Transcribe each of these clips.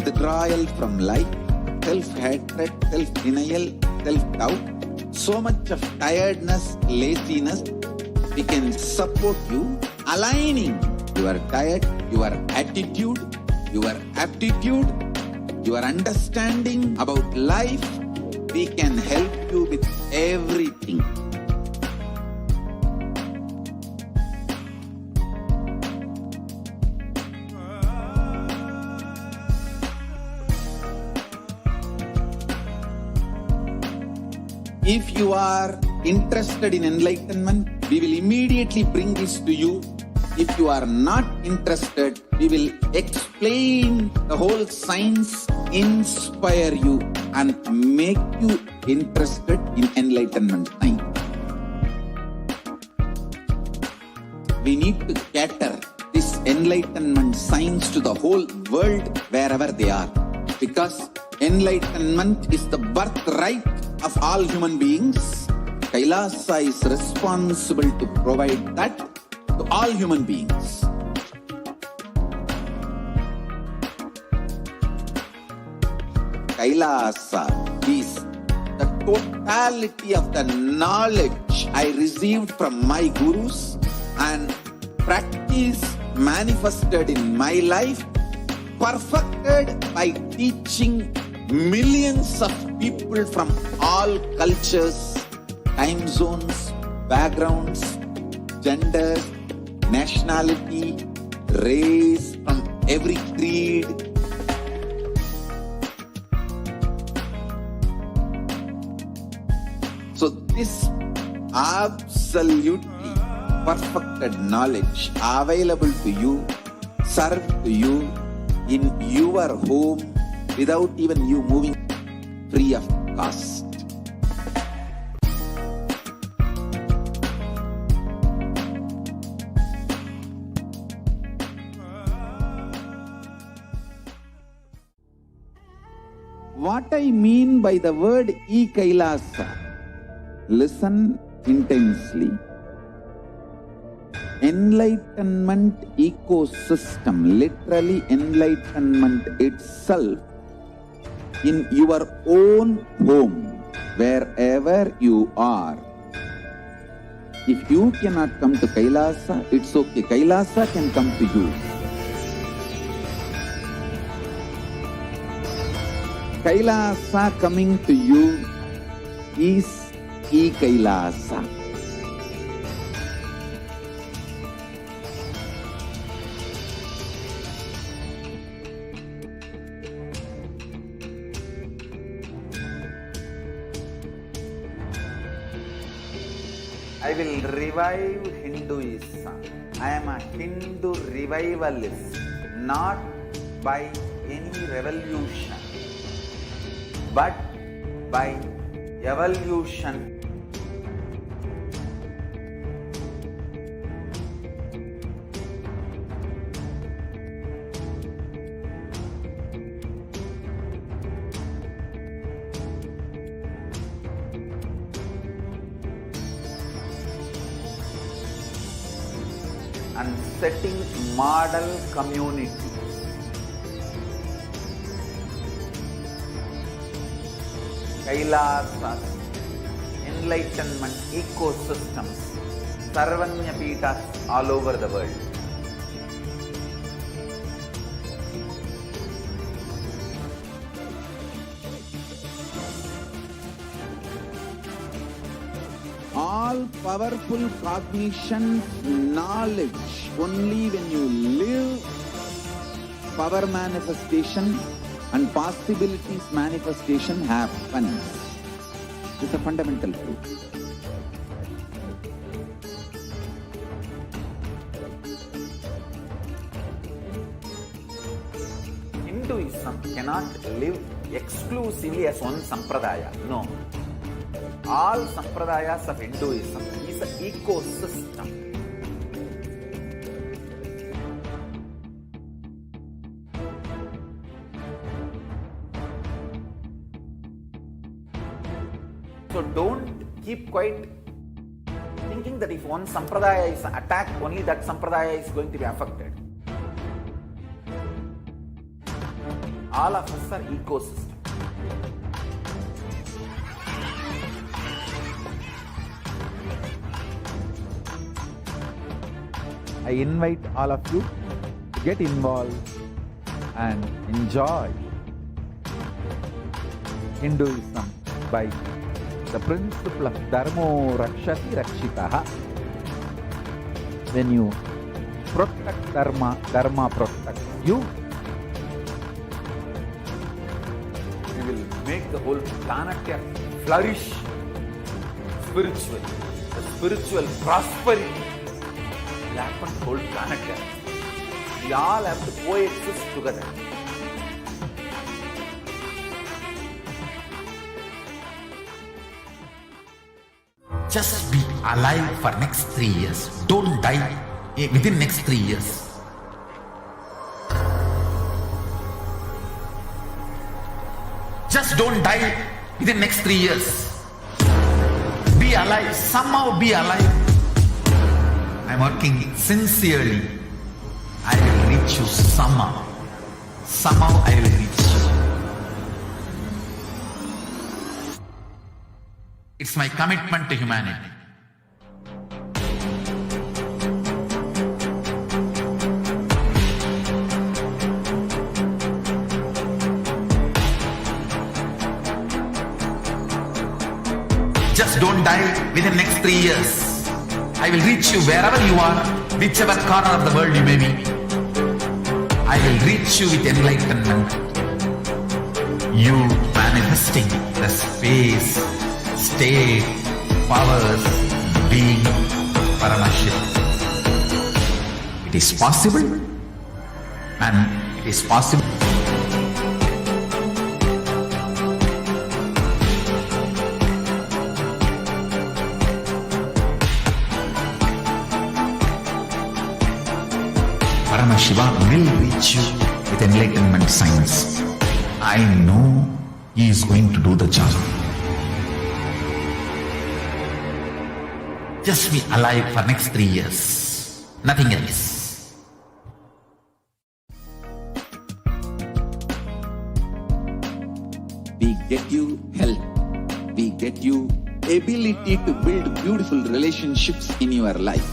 withdrawal from life, self-hatred, self-denial, self-doubt, so much of tiredness, laziness. We can support you, aligning your diet, your attitude, your aptitude, your understanding about life. We can help you with everything. If you are interested in enlightenment, we will immediately bring this to you. If you are not interested, we will explain the whole science, inspire you and make you interested in enlightenment science. We need to cater this enlightenment science to the whole world wherever they are, because enlightenment is the birthright of all human beings. Kailasa is responsible to provide that to all human beings. Kailasa is the totality of the knowledge I received from my gurus and practice manifested in my life, perfected by teaching millions of people from all cultures, time zones, backgrounds, genders, nationality, race, from every creed. So this absolutely perfected knowledge available to you, served to you in your home without even you moving, free of cost. What I mean by the word e-Kailasa, listen intensely. Enlightenment ecosystem, literally enlightenment itself, in your own home, wherever you are. If you cannot come to Kailasa, it's okay. Kailasa can come to you. Kailasa coming to you is e-Kailasa. I will revive Hinduism. I am a Hindu revivalist, not by any revolution, but by evolution. And setting model community. Kailasas, enlightenment ecosystems, Sarvanya Pitas all over the world. All powerful cognition, knowledge, only when you live, power manifestation and possibilities manifestation happens. It's a fundamental truth. Hinduism cannot live exclusively as one sampradaya. No. All sampradayas of Hinduism is an ecosystem. So don't keep quiet thinking that if one sampradaya is attacked, only that sampradaya is going to be affected. All of us are ecosystem. I invite all of you to get involved and enjoy Hinduism by the principle of Dharmo Rakshati Rakshitaha. When you protect Dharma, Dharma protects you. We will make the whole planet flourish spiritually. The spiritual prosperity will happen to the whole planet. We all have to coexist together. Just be alive for next 3 years. Don't die within next 3 years. Just don't die within next 3 years. Be alive. Somehow be alive. I'm working sincerely. I will reach you somehow. Somehow I will reach you. It's my commitment to humanity. Just don't die within the next 3 years. I will reach you wherever you are, whichever corner of the world you may be. I will reach you with enlightenment. You manifesting the space, state, powers, being Paramashivoham. It is possible, and it is possible. Paramashivoham will reach you with enlightenment science. I know he is going to do the job. Just be alive for next 3 years. Nothing else. We get you health. We get you ability to build beautiful relationships in your life.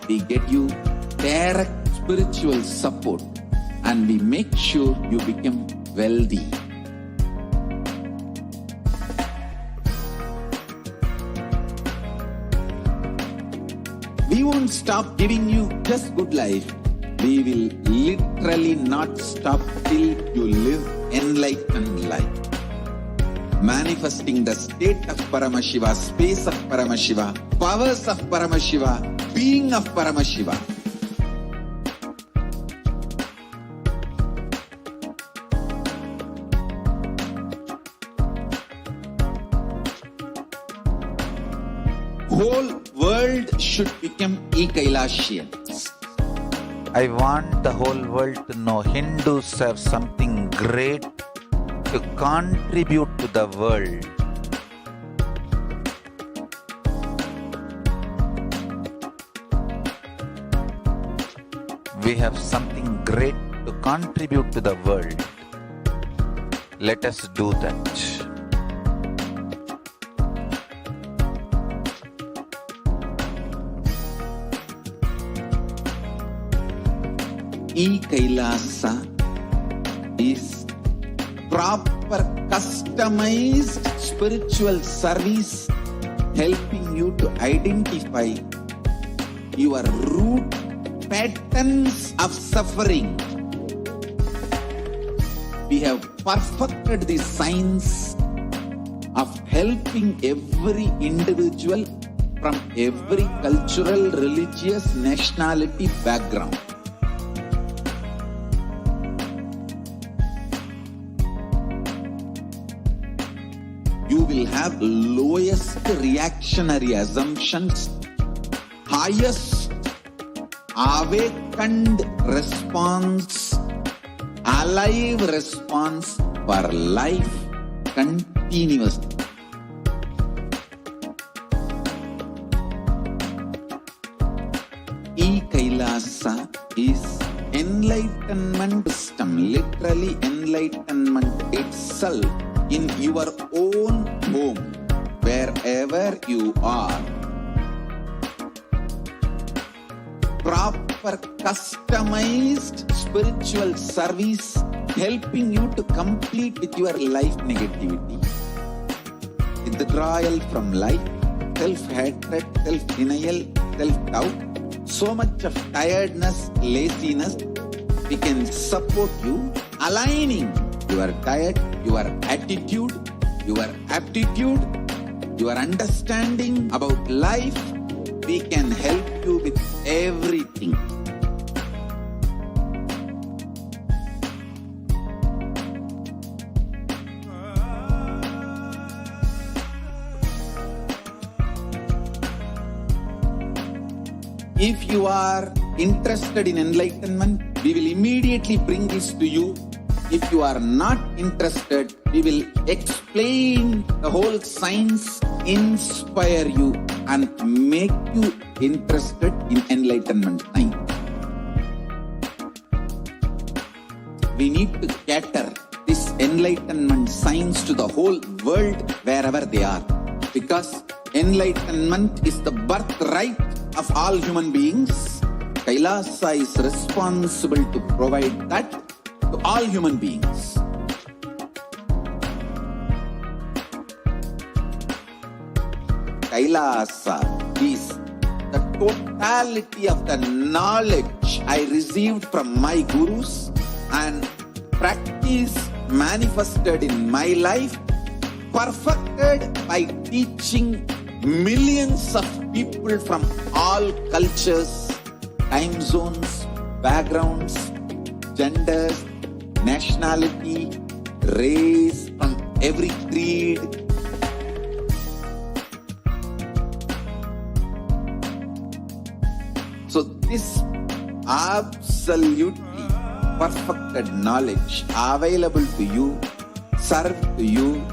We get you direct spiritual support, and we make sure you become wealthy. We won't stop giving you just good life. We will literally not stop till you live enlightened life. Manifesting the state of Paramashiva, space of Paramashiva, powers of Paramashiva, being of Paramashiva. Whole world should become Ekailashians. I want the whole world to know Hindus have something great to contribute to the world. We have something great to contribute to the world. Let us do that. E-Kailasa is proper customized spiritual service helping you to identify your root patterns of suffering. We have perfected the science of helping every individual from every cultural, religious, nationality background. You will have lowest reactionary assumptions, highest awakened response, alive response for life continuously. E-Kailasa is enlightenment system, literally enlightenment enlightenment itself in your own home, wherever you are. Proper customized spiritual service helping you to complete with your life negativity. Withdrawal from life, self-hatred, self-denial, self-doubt, so much of tiredness, laziness. We can support you aligning your diet, your attitude, your aptitude, your understanding about life. We can help you with everything. If you are interested in enlightenment, we will immediately bring this to you. If you are not interested, we will explain the whole science, inspire you and make you interested in enlightenment science. We need to cater this enlightenment science to the whole world wherever they are, because enlightenment is the birthright of all human beings. Kailasa is responsible to provide that to all human beings. Kailasa is the totality of the knowledge I received from my gurus and practice manifested in my life, perfected by teaching millions of people from all cultures, time zones, backgrounds, genders, nationality, race, from every creed. So this absolutely perfected knowledge available to you, served to you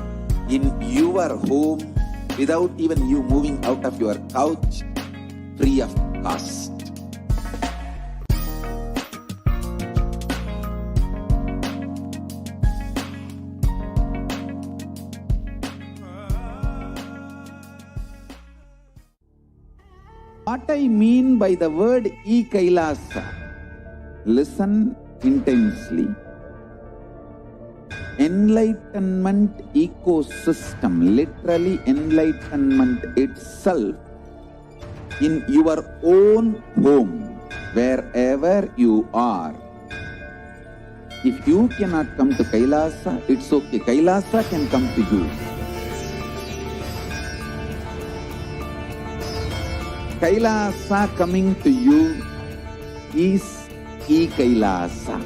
in your home without even you moving out of your couch, free of cost. What I mean by the word e-Kailasa, listen intensely. Enlightenment ecosystem, literally enlightenment itself in your own home, wherever you are. If you cannot come to Kailasa, it's okay. Kailasa can come to you. Kailasa coming to you is e-Kailasa.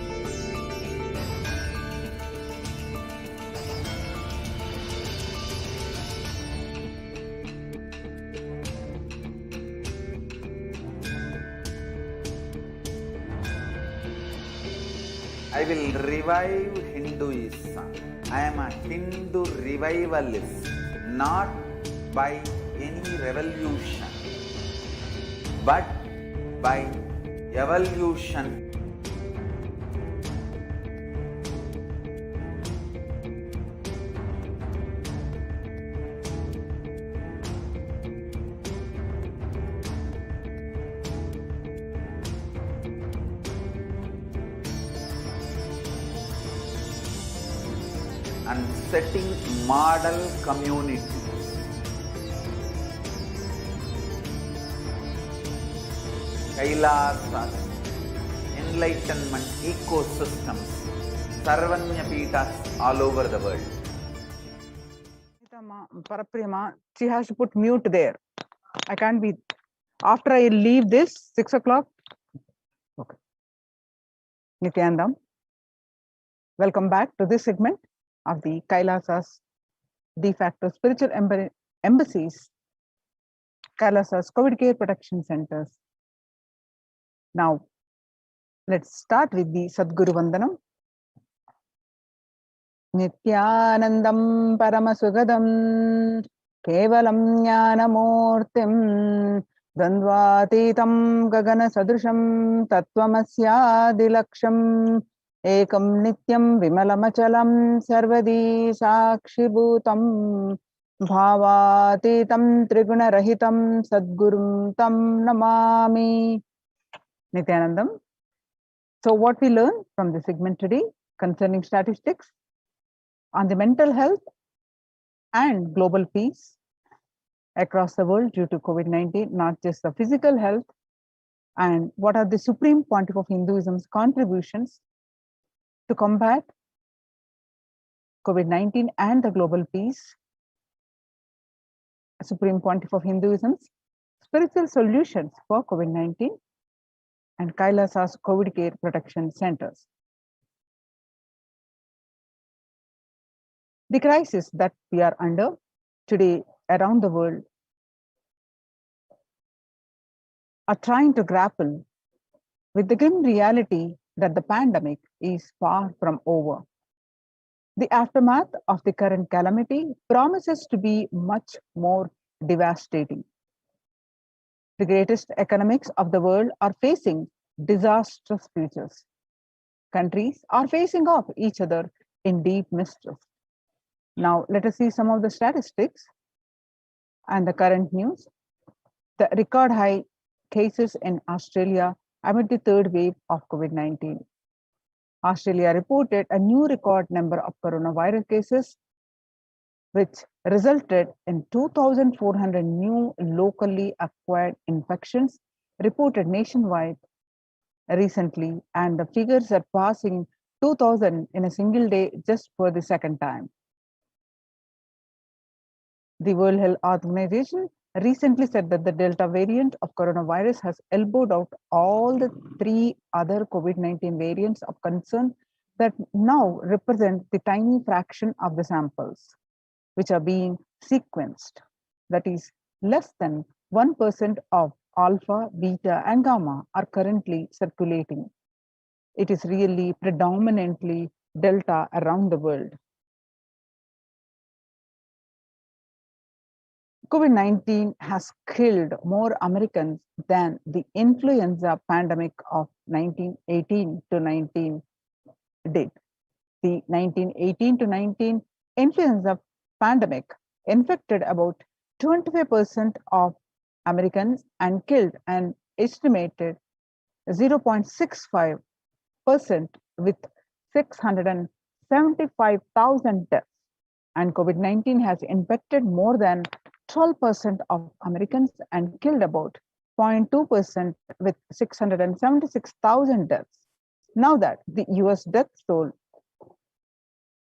I will revive Hinduism. I am a Hindu revivalist, not by any revolution, but by evolution. And setting model community. Kailasas, enlightenment ecosystems, Sarvanya Peethas all over the world. Paraprima, she has to put mute there. I can't be. After I leave this, 6 o'clock. Okay. Nithyanandam, welcome back to this segment of the Kailasas de facto spiritual embassies, Kailasas COVID care protection centers. Now, let's start with the Sadguru Vandanam. Nithyanandam Paramasugadam Kevalam Jnanamurtim Dandvatitam Gagana Sadrusham Tattvamasya Dilaksham ekam nityam vimalamachalam sarvadi sakshibhutam bhavatitam triguna-rahitam sadgurum tam namami. Nithyanandam. So what we learn from the segment today concerning statistics on the mental health and global peace across the world due to COVID-19, not just the physical health, and what are the Supreme Pontiff of Hinduism's contributions to combat COVID-19 and the global peace, Supreme Pontiff of Hinduism's spiritual solutions for COVID-19, and Kailasa's COVID care protection centers. The crisis that we are under today around the world are trying to grapple with the grim reality that the pandemic is far from over. The aftermath of the current calamity promises to be much more devastating. The greatest economics of the world are facing disastrous futures. Countries are facing off each other in deep mistrust. Now, let us see some of the statistics and the current news. The record high cases in Australia amid the third wave of COVID-19. Australia reported a new record number of coronavirus cases, which resulted in 2,400 new locally acquired infections reported nationwide recently, and the figures are passing 2,000 in a single day just for the second time. The World Health Organization recently said that the Delta variant of coronavirus has elbowed out all the three other COVID-19 variants of concern that now represent the tiny fraction of the samples which are being sequenced. That is, less than 1% of alpha, beta, and gamma are currently circulating. It is really predominantly Delta around the world. COVID-19 has killed more Americans than the influenza pandemic of 1918 to 19 did. The 1918 to 19 influenza pandemic infected about 25% of Americans and killed an estimated 0.65% with 675,000 deaths. And COVID-19 has infected more than 12% of Americans and killed about 0.2% with 676,000 deaths. Now that the US death toll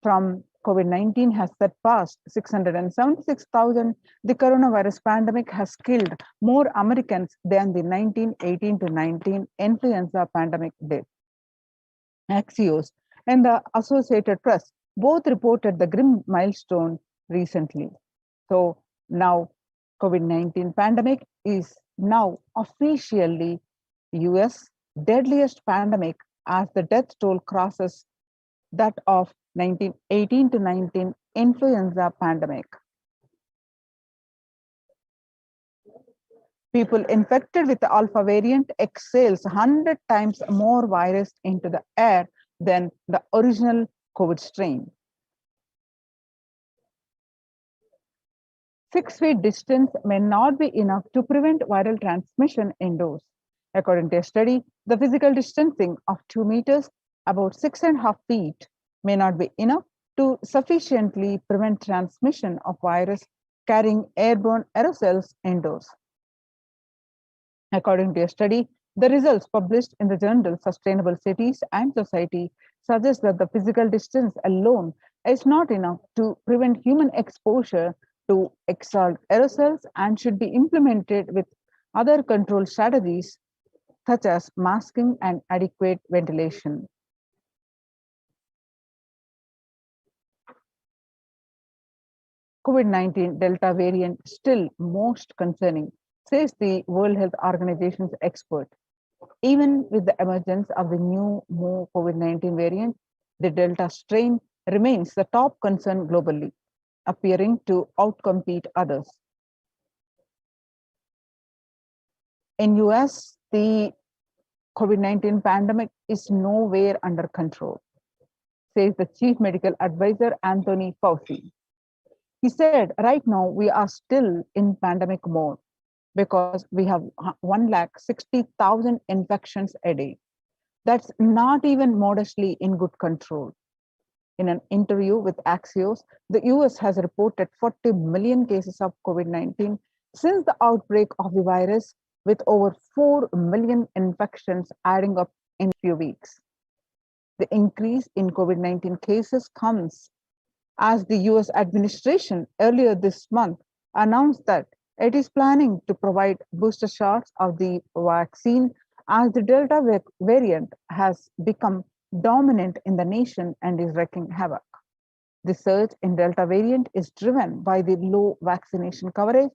from COVID-19 has surpassed 676,000, the coronavirus pandemic has killed more Americans than the 1918 to 19 influenza pandemic did. Axios and the Associated Press both reported the grim milestone recently. So now COVID-19 pandemic is now officially US deadliest pandemic as the death toll crosses that of 1918 to 19 influenza pandemic. People infected with the alpha variant exhales 100 times more virus into the air than the original COVID strain. 6 feet distance may not be enough to prevent viral transmission indoors. According to a study, the physical distancing of 2 meters, about 6.5 feet, may not be enough to sufficiently prevent transmission of virus carrying airborne aerosols indoors. According to a study, the results published in the journal Sustainable Cities and Society suggest that the physical distance alone is not enough to prevent human exposure to exhaled aerosols and should be implemented with other control strategies such as masking and adequate ventilation. COVID-19 Delta variant still most concerning, says the World Health Organization's expert. Even with the emergence of the new COVID-19 variant, the Delta strain remains the top concern globally, appearing to outcompete others. In US, the COVID-19 pandemic is nowhere under control. says the chief medical advisor, Anthony Fauci. He said, right now we are still in pandemic mode because we have 160,000 infections a day. That's not even modestly in good control. In an interview with Axios, the US has reported 40 million cases of COVID-19 since the outbreak of the virus, with over 4 million infections adding up in a few weeks. The increase in COVID-19 cases comes as the US administration earlier this month announced that it is planning to provide booster shots of the vaccine as the Delta variant has become dominant in the nation and is wreaking havoc. The surge in Delta variant is driven by the low vaccination coverage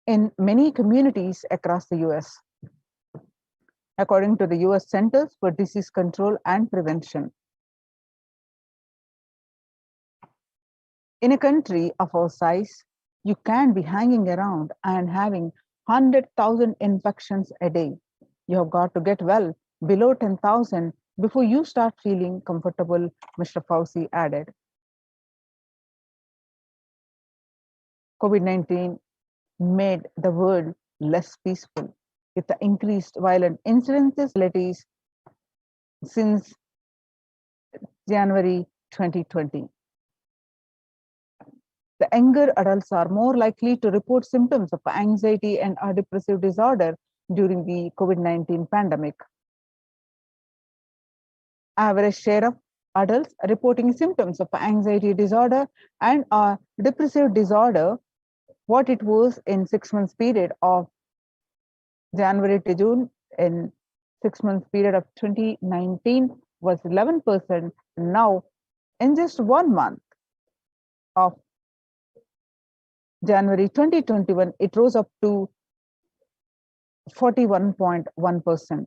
in many communities across the US. According to the US Centers for Disease Control and Prevention, in a country of our size, you can be hanging around and having 100,000 infections a day. You have got to get well below 10,000 before you start feeling comfortable, Mr. Fauci added. COVID-19 made the world less peaceful with the increased violent incidences since January 2020. The younger adults are more likely to report symptoms of anxiety and or depressive disorder during the COVID-19 pandemic. Average share of adults reporting symptoms of anxiety disorder and or depressive disorder, what it was in 6 months period of January to June in 6 months period of 2019 was 11%. Now, in just 1 month of January 2021, it rose up to 41.1%.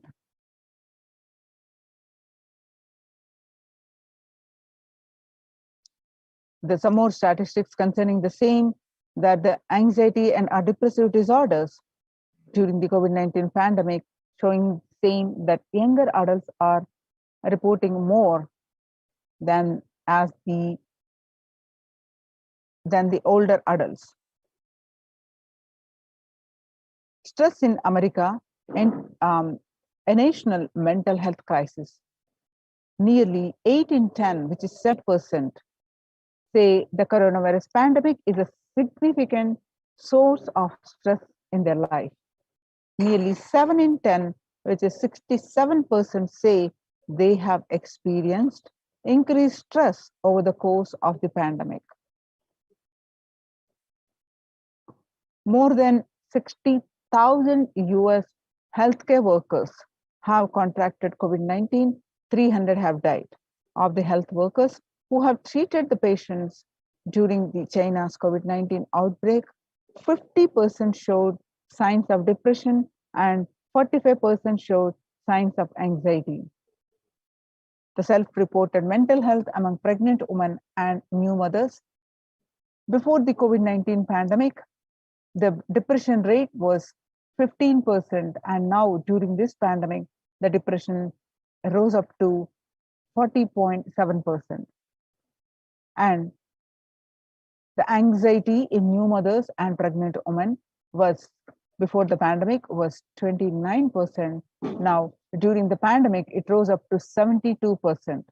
There's some more statistics concerning the same, that the anxiety and depressive disorders during the COVID-19 pandemic showing same that younger adults are reporting more than the older adults. Stress in America and a national mental health crisis. Nearly 8 in 10, which is 7%, say the coronavirus pandemic is a significant source of stress in their life. Nearly 7 in 10, which is 67%, say they have experienced increased stress over the course of the pandemic. More than 60,000 US healthcare workers have contracted COVID-19, 300 have died. Of the health workers who have treated the patients during the China's COVID-19 outbreak, 50% showed signs of depression and 45% showed signs of anxiety. The self-reported mental health among pregnant women and new mothers. Before the COVID-19 pandemic, the depression rate was 15%, and now during this pandemic, the depression rose up to 40.7%. And the anxiety in new mothers and pregnant women was, before the pandemic, was 29%. Now, during the pandemic, it rose up to 72%.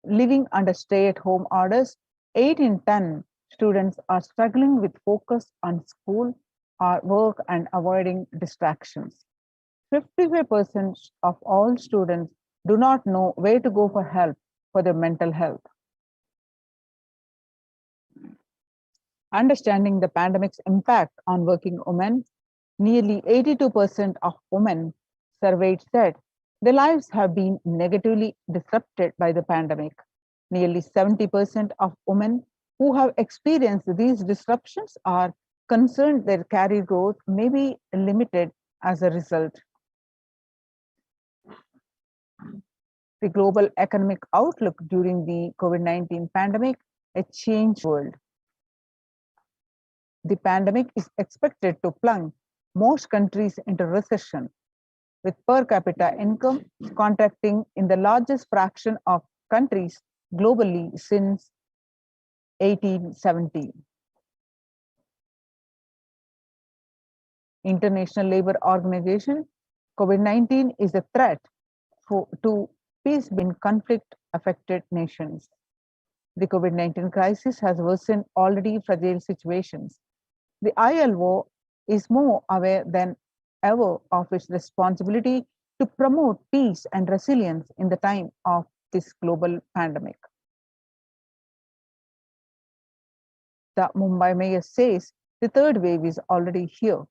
Living under stay-at-home orders, 8 in 10 students are struggling with focus on school or work and avoiding distractions. 55% of all students do not know where to go for help for their mental health. Understanding the pandemic's impact on working women, nearly 82% of women surveyed said their lives have been negatively disrupted by the pandemic. Nearly 70% of women who have experienced these disruptions are concerned their career growth may be limited as a result. The global economic outlook during the COVID-19 pandemic, a changed world. The pandemic is expected to plunge most countries into recession. with per capita income contracting in the largest fraction of countries globally since 1870. International Labour Organization, COVID-19 is a threat to peace in conflict-affected nations. The COVID-19 crisis has worsened already fragile situations. The ILO is more aware than ever of its responsibility to promote peace and resilience in the time of this global pandemic. The Mumbai mayor says the third wave is already here.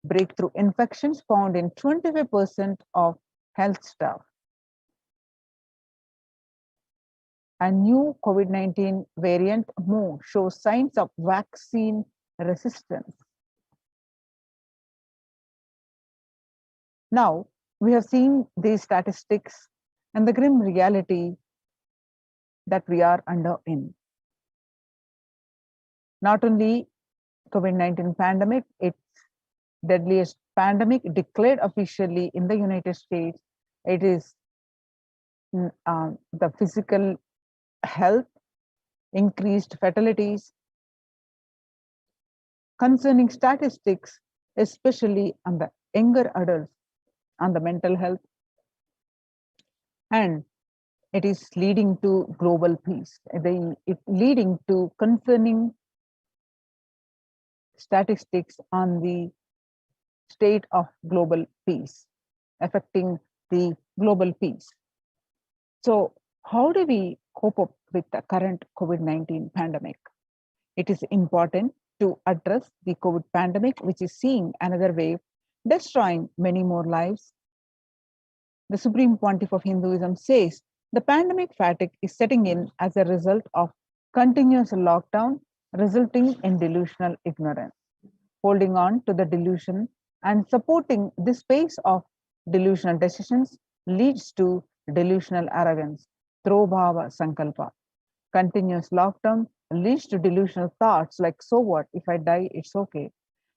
Breakthrough infections found in 25% of health staff. A new COVID-19 variant Mu shows signs of vaccine resistance. Now, we have seen these statistics and the grim reality that we are under in. Not only COVID-19 pandemic, its deadliest pandemic declared officially in the United States, it is the physical health, increased fatalities, concerning statistics, especially on the younger adults, on the mental health, and it is leading to global peace. It leading to concerning statistics on the state of global peace, affecting the global peace. So how do we cope up with the current COVID-19 pandemic? It is important to address the COVID pandemic, which is seeing another wave, destroying many more lives. The Supreme Pontiff of Hinduism says the pandemic fatigue is setting in as a result of continuous lockdown, resulting in delusional ignorance. Holding on to the delusion and supporting this pace of delusional decisions leads to delusional arrogance, Throbhava Sankalpa. Continuous lockdown leads to delusional thoughts like, so what, if I die, it's okay.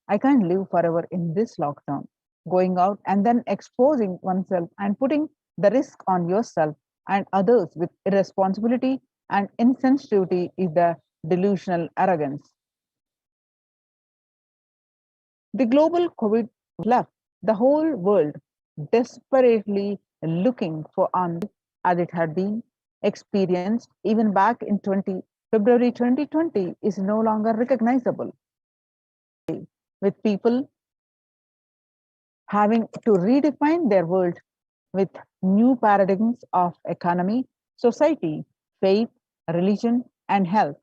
I can't live forever in this lockdown. Going out and then exposing oneself and putting the risk on yourself and others with irresponsibility and insensitivity is the delusional arrogance. The global COVID left the whole world desperately looking for answers as it had been experienced even back in February 2020 is no longer recognizable. With people having to redefine their world with new paradigms of economy, society, faith, religion, and health.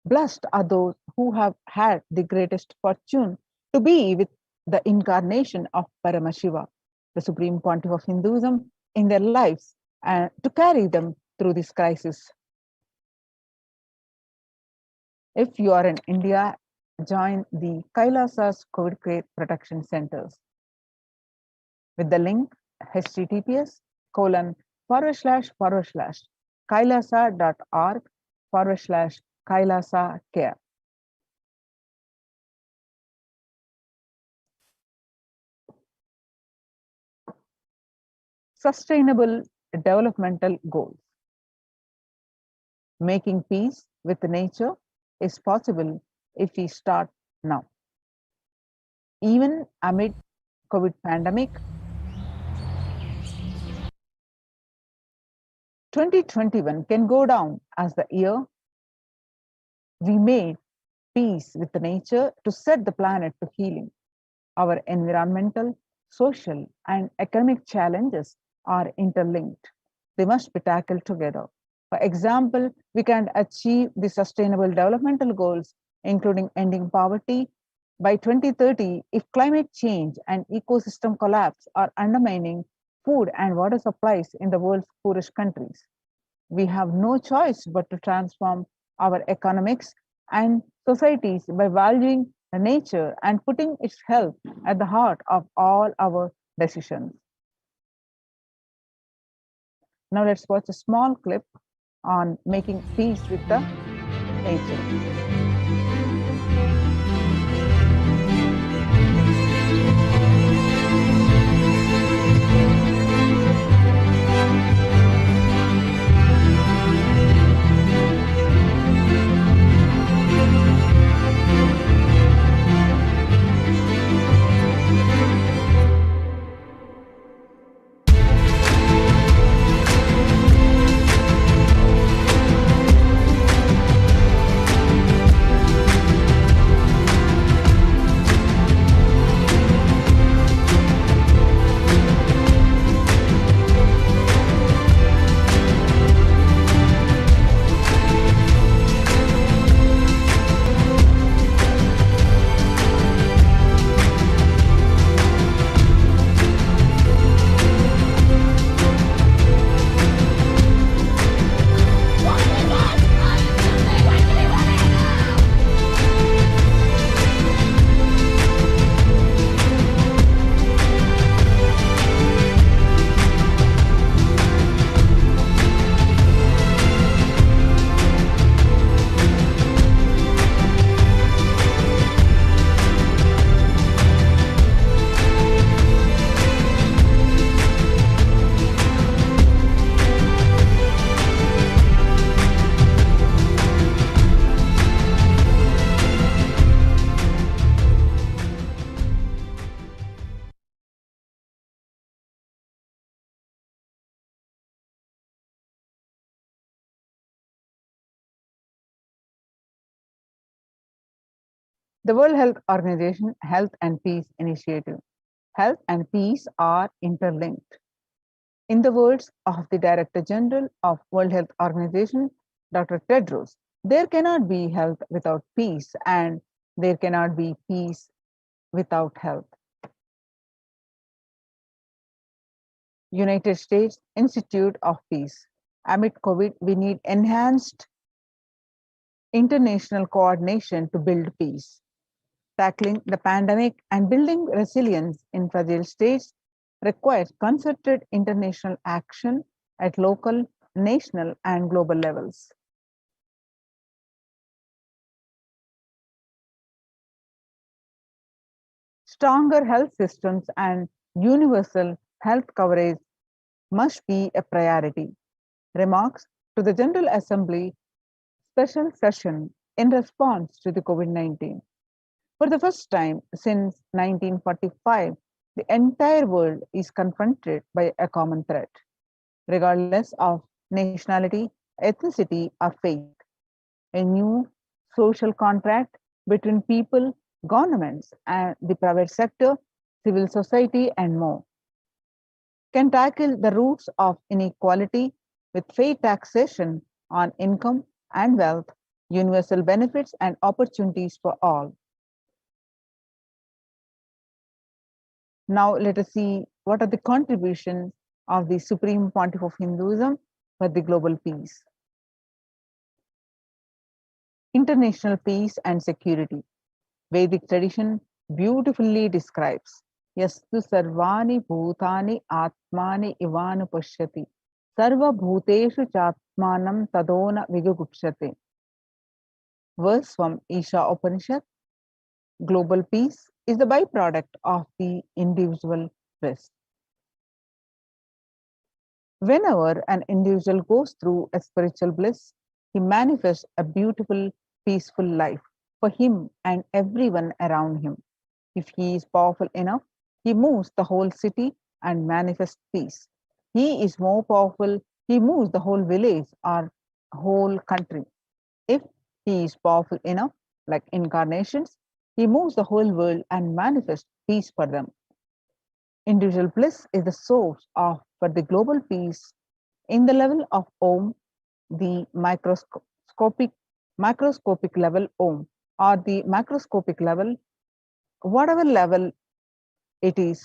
Blessed are those who have had the greatest fortune to be with the incarnation of Paramashiva, the Supreme Pontiff of Hinduism, in their lives and to carry them through this crisis. If you are in India, join the Kailasa's COVID Care Protection Centers with the link https://kailasa.org/Kailasa care. Sustainable developmental goals. Making peace with nature is possible if we start now. Even amid COVID pandemic, 2021 can go down as the year we made peace with nature to set the planet to healing. Our environmental, social, and economic challenges are interlinked. They must be tackled together. For example, we can achieve the sustainable developmental goals, including ending poverty, by 2030 if climate change and ecosystem collapse are undermining food and water supplies in the world's poorest countries. We have no choice but to transform our economics and societies by valuing nature and putting its health at the heart of all our decisions. Now let's watch a small clip on making peace with the nature. The World Health Organization Health and Peace Initiative. Health and peace are interlinked. In the words of the Director General of World Health Organization, Dr. Tedros, there cannot be health without peace, and there cannot be peace without health. United States Institute of Peace. Amid COVID, we need enhanced international coordination to build peace. Tackling the pandemic and building resilience in fragile states requires concerted international action at local, national, and global levels. Stronger health systems and universal health coverage must be a priority. Remarks to the General Assembly special session in response to the COVID-19. For the first time since 1945, the entire world is confronted by a common threat, regardless of nationality, ethnicity, or faith. A new social contract between people, governments, and the private sector, civil society, and more can tackle the roots of inequality with fair taxation on income and wealth, universal benefits, and opportunities for all. Now let us see what are the contributions of the Supreme Pontiff of Hinduism for the global peace. International peace and security. Vedic tradition beautifully describes Yastu sarvani bhutani atmani ivanu pashyati sarva bhuteshu chatmanam tadona vigugupshate. Verse from Isha Upanishad. Global peace is the byproduct of the individual bliss. Whenever an individual goes through a spiritual bliss, he manifests a beautiful, peaceful life for him and everyone around him. If he is powerful enough, he moves the whole city and manifests peace. He is more powerful, he moves the whole village or whole country. If he is powerful enough, like incarnations, he moves the whole world and manifests peace for them. Individual bliss is the source of for the global peace in the level of Om, the microscopic level Om, or the macroscopic level, whatever level it is.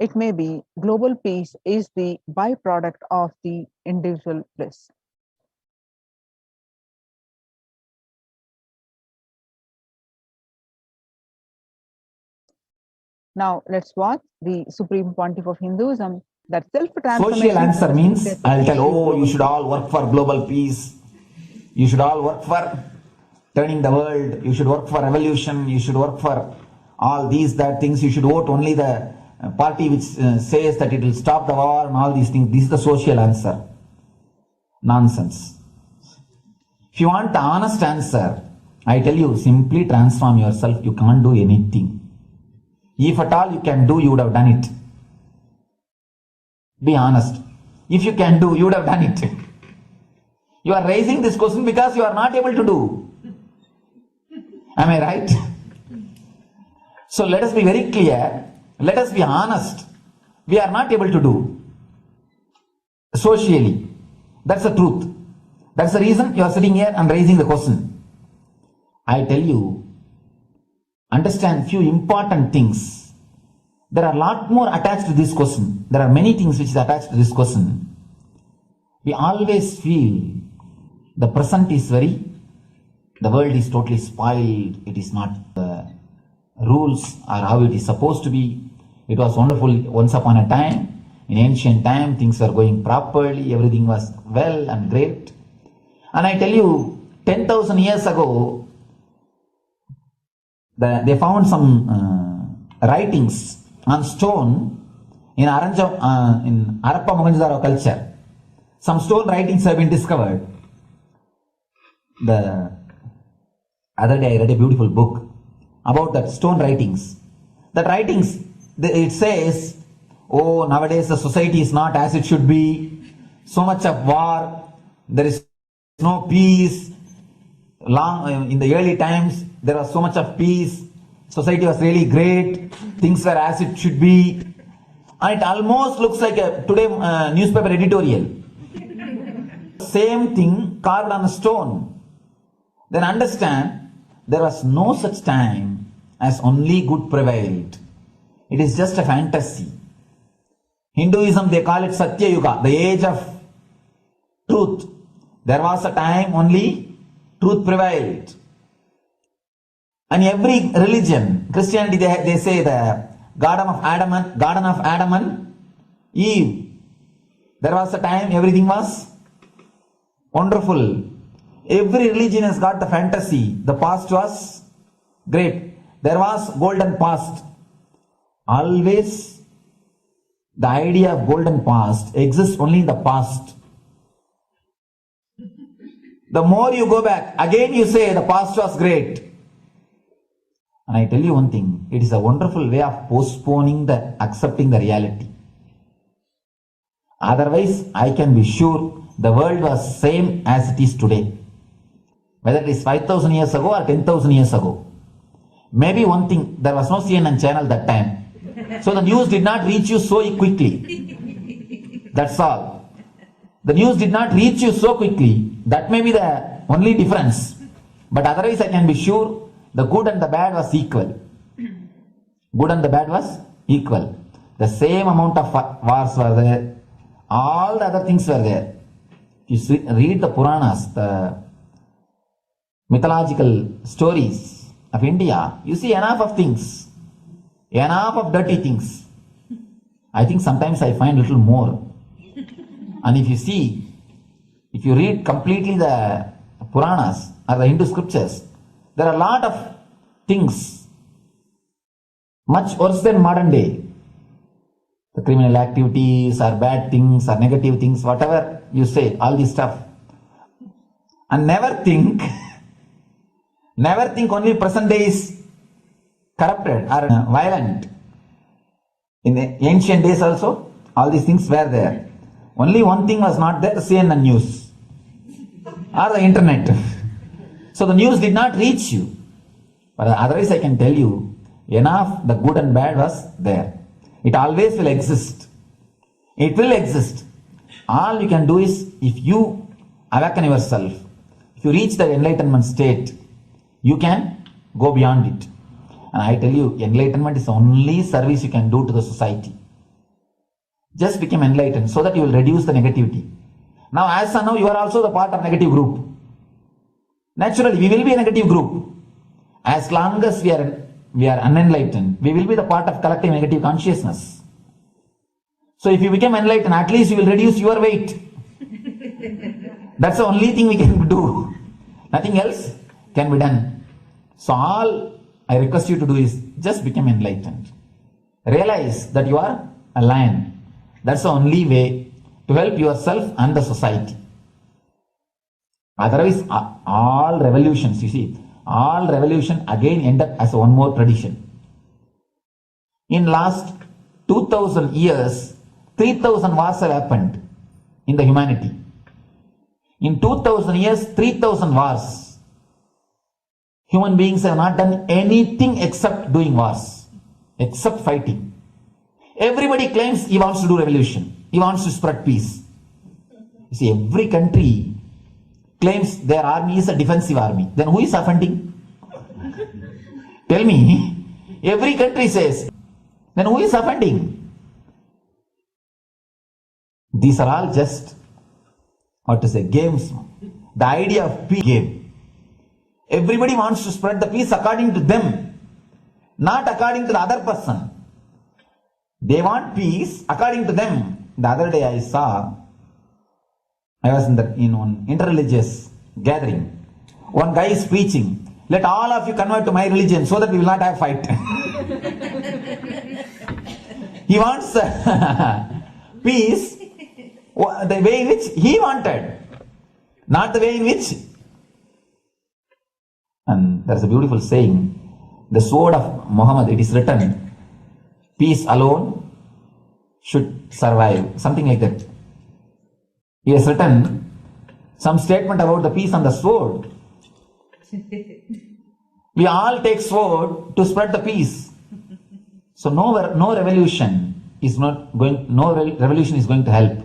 It may be, global peace is the byproduct of the individual bliss. Now let's watch the Supreme Pontiff of Hinduism, that self-transformation. Social answer means I'll tell, oh, you should all work for global peace. You should all work for turning the world. You should work for revolution. You should work for all these, that things. You should vote only the party which says that it will stop the war and all these things. This is the social answer. Nonsense. If you want the honest answer, I tell you, simply transform yourself. You can't do anything. If at all you can do, you would have done it. Be honest. If you can do, you would have done it. You are raising this question because you are not able to do. Am I right? So let us be very clear. Let us be honest. We are not able to do. Socially. That's the truth. That's the reason you are sitting here and raising the question. I tell you, understand few important things. There are a lot more attached to this question. There are many things which is attached to this question. We always feel the present is the world is totally spoiled. It is not the rules or how it is supposed to be. It was wonderful once upon a time. In ancient time, things were going properly. Everything was well and great. And I tell you, 10,000 years ago, they found some writings on stone in Harappa Mohenjo-daro culture. Some stone writings have been discovered. The other day I read a beautiful book about that stone writings. That writings, it says, oh, nowadays the society is not as it should be. So much of war. There is no peace. in the early times, there was so much of peace. Society was really great. Things were as it should be. And it almost looks like a today newspaper editorial. Same thing carved on a stone. Then understand, there was no such time as only good prevailed. It is just a fantasy. Hinduism, they call it Satya Yuga, the age of truth. There was a time only truth prevailed. And every religion, Christianity, they say the Garden of Adam and Eve. There was a time everything was wonderful. Every religion has got the fantasy. The past was great. There was golden past. Always the idea of golden past exists only in the past. The more you go back, again you say the past was great. And I tell you one thing, it is a wonderful way of postponing the accepting the reality. Otherwise, I can be sure the world was same as it is today. Whether it is 5,000 years ago or 10,000 years ago. Maybe one thing, there was no CNN channel that time. So the news did not reach you so quickly. That's all. The news did not reach you so quickly. That may be the only difference. But otherwise I can be sure the good and the bad was equal. Good and the bad was equal. The same amount of wars were there. All the other things were there. If you read the Puranas, the mythological stories of India, you see enough of things. Enough of dirty things. I think sometimes I find a little more. And if you read completely the Puranas or the Hindu scriptures, there are a lot of things much worse than modern day. The criminal activities or bad things or negative things, whatever you say, all this stuff. And never think only present day is corrupted or violent. In the ancient days also, all these things were there. Only one thing was not there, the CNN news or the internet. So the news did not reach you. But otherwise I can tell you, enough the good and bad was there. It always will exist. It will exist. All you can do is, if you awaken yourself, if you reach the enlightenment state, you can go beyond it. And I tell you, enlightenment is the only service you can do to the society. Just become enlightened so that you will reduce the negativity. Now, as of now, you are also the part of negative group. Naturally, we will be a negative group. As long as we are unenlightened, we will be the part of collective negative consciousness. So if you become enlightened, at least you will reduce your weight. That's the only thing we can do. Nothing else can be done. So all I request you to do is just become enlightened. Realize that you are a lion. That's the only way to help yourself and the society. Otherwise, all revolutions, you see, all revolution again end up as one more tradition. In last 2000 years, 3000 wars have happened in the humanity. In 2000 years, 3000 wars. Human beings have not done anything except doing wars, except fighting. Everybody claims he wants to do revolution. He wants to spread peace. You see, every country claims their army is a defensive army. Then who is offending? Tell me. Every country says. Then who is offending? These are all just, games. The idea of peace game. Everybody wants to spread the peace according to them, not according to the other person. They want peace according to them. The other day I was in one interreligious gathering. One guy is preaching, let all of you convert to my religion so that we will not have fight. He wants peace the way in which he wanted, not the way in which. And there is a beautiful saying, the sword of Muhammad, it is written, peace alone should survive, something like that. He has written some statement about the peace on the sword. We all take sword to spread the peace. So no revolution is going to help,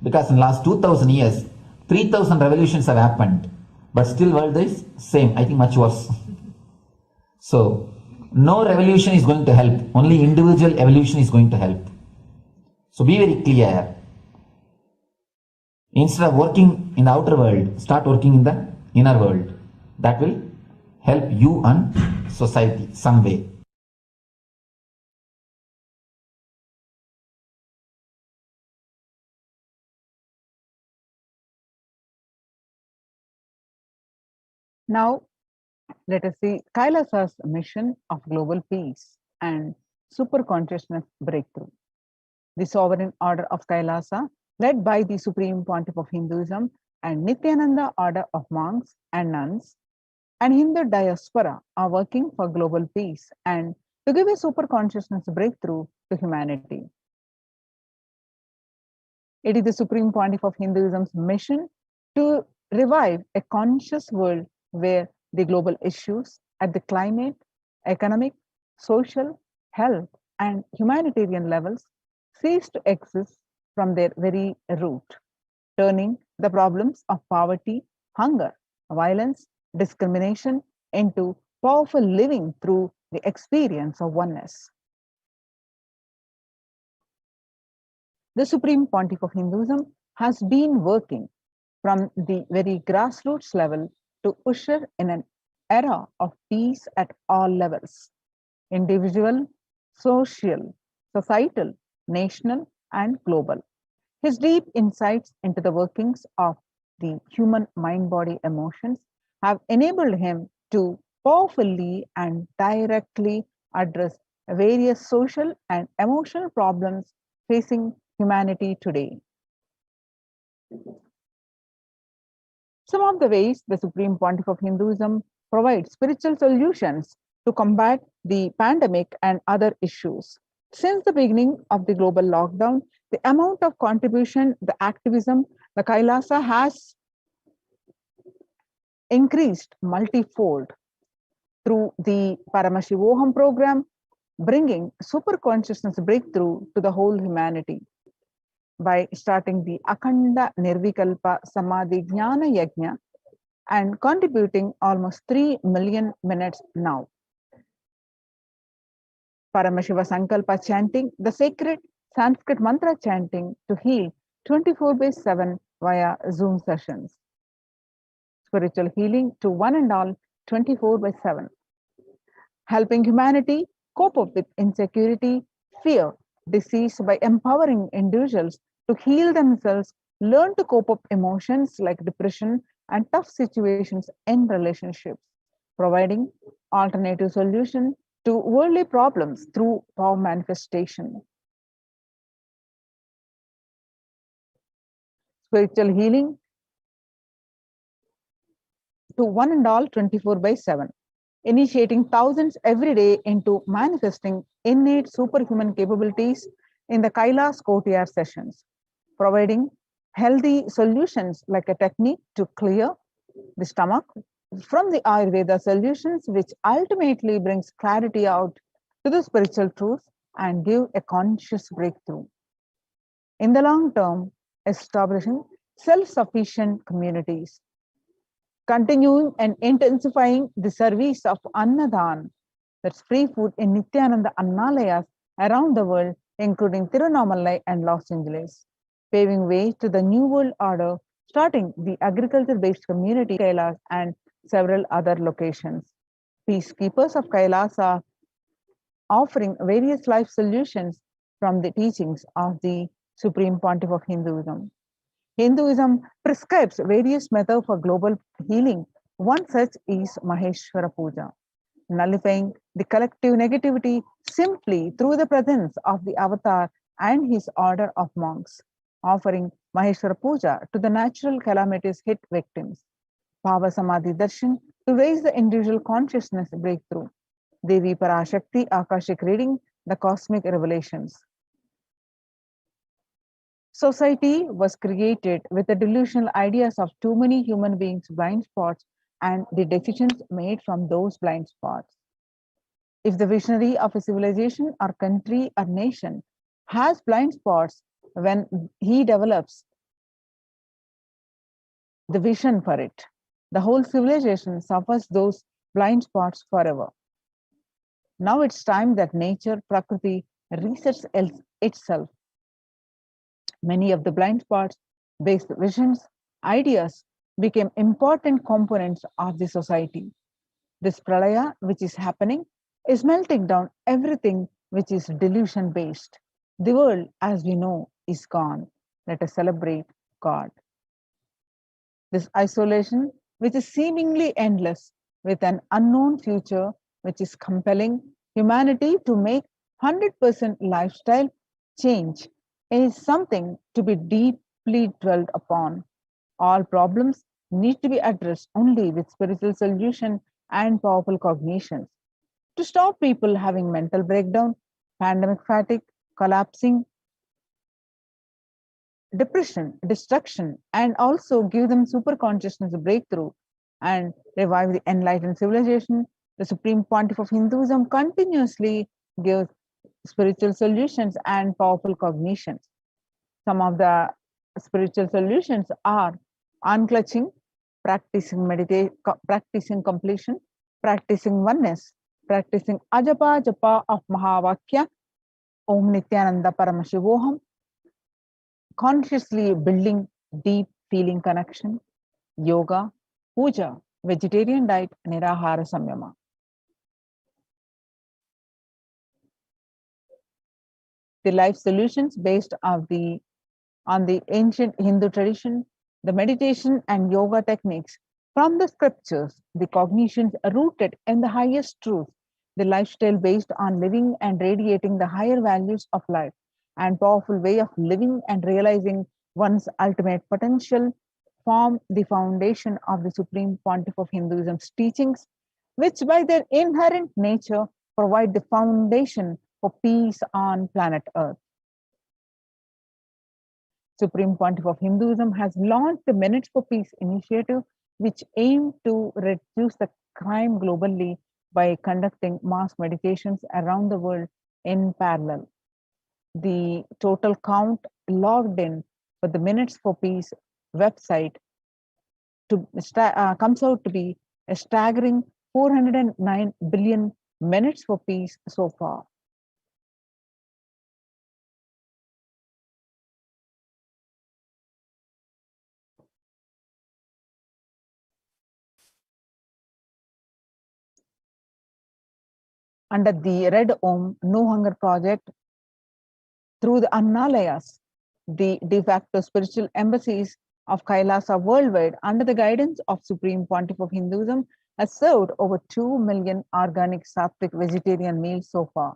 because in last 2000 years, 3000 revolutions have happened, but still world is same. I think much worse. So no revolution is going to help. Only individual evolution is going to help. So be very clear. Instead of working in the outer world, start working in the inner world. That will help you and society some way. Now, let us see Kailasa's mission of global peace and super consciousness breakthrough. The sovereign order of Kailasa, led by the Supreme Pontiff of Hinduism and Nithyananda order of monks and nuns, and Hindu diaspora are working for global peace and to give a super consciousness breakthrough to humanity. It is the Supreme Pontiff of Hinduism's mission to revive a conscious world where the global issues at the climate, economic, social, health, and humanitarian levels cease to exist from their very root, turning the problems of poverty, hunger, violence, discrimination into powerful living through the experience of oneness. The Supreme Pontiff of Hinduism has been working from the very grassroots level to usher in an era of peace at all levels: individual, social, societal, national, and global. His deep insights into the workings of the human mind body emotions have enabled him to powerfully and directly address various social and emotional problems facing humanity today. Some of the ways the Supreme Pontiff of Hinduism provides spiritual solutions to combat the pandemic and other issues. Since the beginning of the global lockdown, the amount of contribution, the activism, the Kailasa has increased multifold through the Paramashivoham program, bringing super consciousness breakthrough to the whole humanity. By starting the Akhanda Nirvikalpa Samadhi Jnana Yajna and contributing almost 3 million minutes now. Paramashiva Sankalpa chanting, the sacred Sanskrit mantra chanting to heal 24/7 via Zoom sessions. Spiritual healing to one and all 24/7. Helping humanity cope up with insecurity, fear, disease by empowering individuals to heal themselves, learn to cope up emotions like depression and tough situations in relationships, providing alternative solution to worldly problems through power manifestation. Spiritual healing to one and all 24/7, initiating thousands every day into manifesting innate superhuman capabilities in the Kailas Courtyard sessions, providing healthy solutions like a technique to clear the stomach from the Ayurveda solutions, which ultimately brings clarity out to the spiritual truths and give a conscious breakthrough. In the long term, establishing self-sufficient communities, continuing and intensifying the service of Annadan, that's free food in Nithyananda Annalayas around the world, including Tirunamalai and Los Angeles, paving way to the New World Order, starting the agriculture-based community Kailas and several other locations. Peacekeepers of Kailas are offering various life solutions from the teachings of the Supreme Pontiff of Hinduism. Hinduism prescribes various methods for global healing. One such is Maheshwara Puja, nullifying the collective negativity simply through the presence of the avatar and his order of monks, offering Maheshwara Puja to the natural calamities hit victims. Bhava Samadhi Darshan to raise the individual consciousness breakthrough. Devi Parashakti Akashic reading, the cosmic revelations. Society was created with the delusional ideas of too many human beings' blind spots and the decisions made from those blind spots. If the visionary of a civilization or country or nation has blind spots when he develops the vision for it, the whole civilization suffers those blind spots forever. Now it's time that nature, Prakriti, resets itself. Many of the blind spots based visions, ideas became important components of the society. This pralaya, which is happening, is melting down everything which is delusion based. The world, as we know, is gone. Let us celebrate God. This isolation, which is seemingly endless, with an unknown future, which is compelling humanity to make 100% lifestyle change, is something to be deeply dwelled upon. All problems need to be addressed only with spiritual solution and powerful cognitions. To stop people having mental breakdown, pandemic fatigue, collapsing, depression, destruction, and also give them super consciousness breakthrough and revive the enlightened civilization, the Supreme Pontiff of Hinduism continuously gives spiritual solutions and powerful cognitions. Some of the spiritual solutions are unclutching, practicing meditation, practicing completion, practicing oneness, practicing ajapa japa of Mahavakya, Om Nithyananda Paramashivoham, consciously building deep feeling connection, yoga, puja, vegetarian diet, nirahara samyama. The life solutions based on the ancient Hindu tradition, the meditation and yoga techniques from the scriptures, the cognitions rooted in the highest truth, the lifestyle based on living and radiating the higher values of life, and powerful way of living and realizing one's ultimate potential form the foundation of the Supreme Pontiff of Hinduism's teachings, which by their inherent nature provide the foundation for peace on planet Earth. Supreme Pontiff of Hinduism has launched the Minutes for Peace initiative, which aims to reduce the crime globally by conducting mass meditations around the world in parallel. The total count logged in for the Minutes for Peace website comes out to be a staggering 409 billion minutes for peace so far. Under the Red Om No Hunger Project, through the Annalayas, the de facto spiritual embassies of Kailasa worldwide, under the guidance of Supreme Pontiff of Hinduism, has served over 2 million organic sattvic vegetarian meals so far.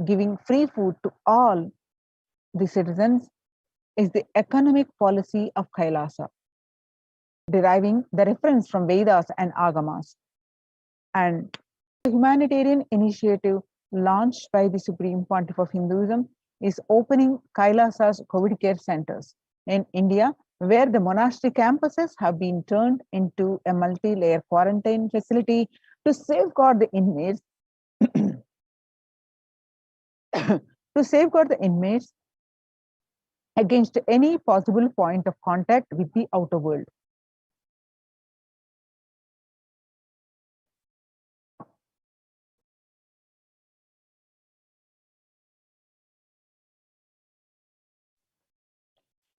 Giving free food to all the citizens is the economic policy of Kailasa, deriving the reference from Vedas and Agamas. And the humanitarian initiative launched by the Supreme Pontiff of Hinduism is opening Kailasa's COVID care centers in India, where the monastery campuses have been turned into a multi-layer quarantine facility to safeguard the inmates against any possible point of contact with the outer world.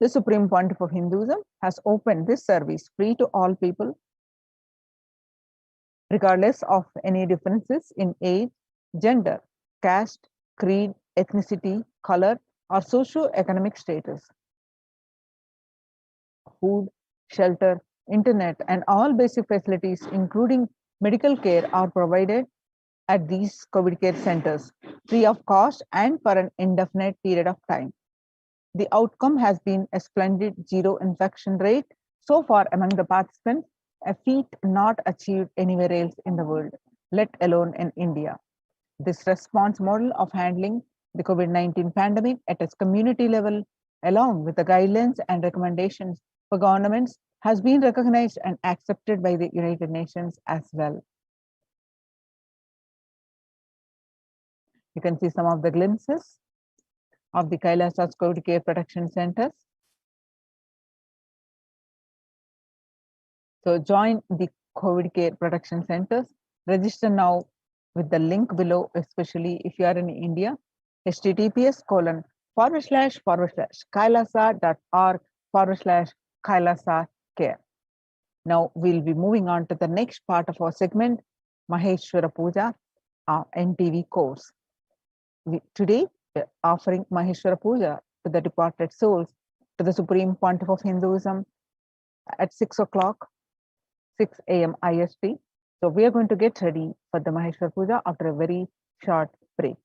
The Supreme Pontiff of Hinduism has opened this service free to all people, regardless of any differences in age, gender, caste, creed, ethnicity, color, or socio-economic status. Food, shelter, internet, and all basic facilities, including medical care, are provided at these COVID care centers, free of cost and for an indefinite period of time. The outcome has been a splendid zero infection rate so far among the participants, a feat not achieved anywhere else in the world, let alone in India. This response model of handling the COVID-19 pandemic at its community level, along with the guidelines and recommendations for governments has been recognized and accepted by the United Nations as well. You can see some of the glimpses of the Kailasa's COVID care protection centers. So join the COVID care protection centers. Register now with the link below, especially if you are in India. https://kailasa.org/Kailasa care. Now we'll be moving on to the next part of our segment, Maheshwara Puja, NTV course. Today, we're offering Maheshwara Puja to the departed souls, to the Supreme Pontiff of Hinduism at 6 o'clock, 6 a.m. IST. So we are going to get ready for the Maheshwara Puja after a very short break.